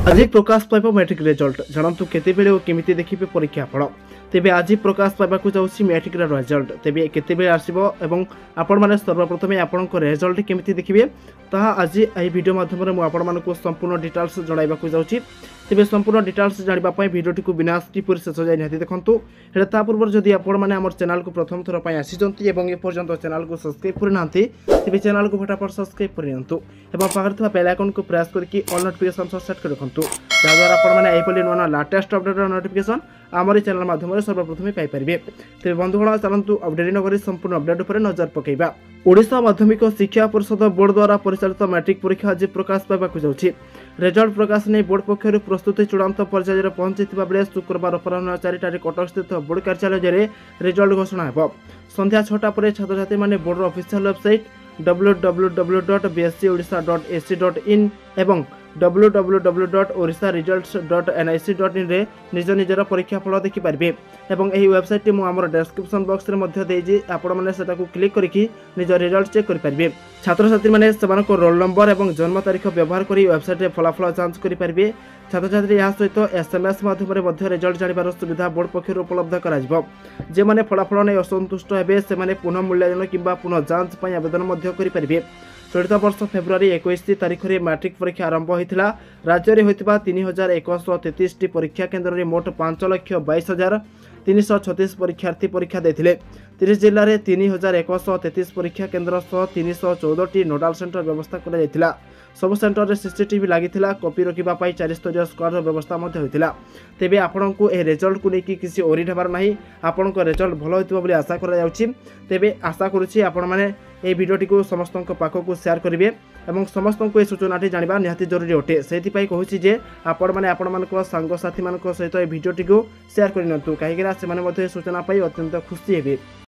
आज प्रकाश पाइब matric result जानतु केतेबेले और केमिति देखिबे परीक्षा फल तेबे आज प्रकाश पाइबाकू जाउछि मैट्रिक रिजल्ट तेबे केतेबेले आसीबो एवं आपण माने सर्वप्रथमे आपणक रिजल्ट केमिति देखिबे ताहा आज एही वीडियो माध्यम रे मु आपण मानकू संपूर्ण डिटेल्स जणाइबाकू जाउछि तेबे संपूर्ण डिटेल्स जानिबा पय वीडियोटी को बिना स्किप कर शेष जाय निहाती देखंतु हेले ता पूर्व जदि आपण माने हमर चैनल को प्रथम थर पय आसीजंती एवं ए पर्यंत चैनल को सब्सक्राइब कर नांती तेबे चैनल को फटाफट सब्सक्राइब कर नियंतु एवं पाखर थवा बेल आइकन को प्रेस करके ऑल नोटिफिकेशन सेट कर रखंतु जा द्वारा आपण माने एही पली नोना लेटेस्ट अपडेट नोटिफिकेशन आमरी चैनल माध्यम रे सर्वप्रथमे पाई परिबे तेबे बंधुगण चलंतु अपडेट नगरी संपूर्ण अपडेट पर नजर पकेइबा। ओडिशा माध्यमिक शिक्षा परिषद बोर्ड द्वारा परिचालित मैट्रिक परीक्षा आज प्रकाश पाइबाकू जाउछि रिजल्ट प्रकाश नहीं बोर्ड पक्षर प्रस्तुति चूड़ांत पर्यायर पहुंचीथिबा बेले शुक्रवार अपराह्न 4टारे कटक स्थित बोर्ड कार्यालय रे रिजल्ट घोषणा हेबो। संध्या 6टा पर छात्र छात्री माने बोर्ड ऑफिशियल वेबसाइट www.bschodisha.ac.in एवं www.orisaresults.nic.in रे निज निजर परीक्षा फल देखि पारबे एवं एही वेबसाइट मु हमर डिस्क्रिप्शन बॉक्स रे मध्ये देइजी आपण माने सेटा को क्लिक करिकि निज रिजल्ट चेक करि पारबे। छात्र छात्री माने समान को रोल नंबर एवं जन्म तारीख व्यवहार करी वेबसाइट रे फलाफल जांच करि पारबे। छात्र छात्री या सहित एसएमएस माध्यम रे मध्ये रिजल्ट जानिबार सुविधा बोर्ड पक्षर उपलब्ध कराजिबो। जे माने फलाफल नै असंतुष्ट हेबे से माने पुनः मूल्यांकन किबा पुनः जांच पय आवेदन मध्ये करि पारबे। चलित वर्ष फेब्रुआरी 21 तारीख में मैट्रिक परीक्षा आरंभ होता राज्य में होता 3133 परीक्षा केन्द्र में मोट 5,22,336 परीक्षार्थी परीक्षा देते 30 जिले में 3,133 परीक्षा केन्द्र सह 314 नोडाल सेंटर व्यवस्था कर सब सेंटर में सीसीटीवी लगी कॉपी रखापी 4 स्तरीय स्क्वाड व्यवस्था होता तेबे आपण को यह रिजल्ट को लेकिन किसी ओरीड हबार ना आपण रिजल्ट भल होती आशा करे आशा करुच्ची आपण मैंने ये भिडियोटी को समस्त पाखक शेयर करेंगे और समस्त को सूचनाटी जाना निहाती जरूरी अटे से कहूँ जे आपण मैंने आपण सांगसाथी सहित ये भिडियोटी को शेयर करनी कहीं सूचना पाई अत्यंत खुशी हे।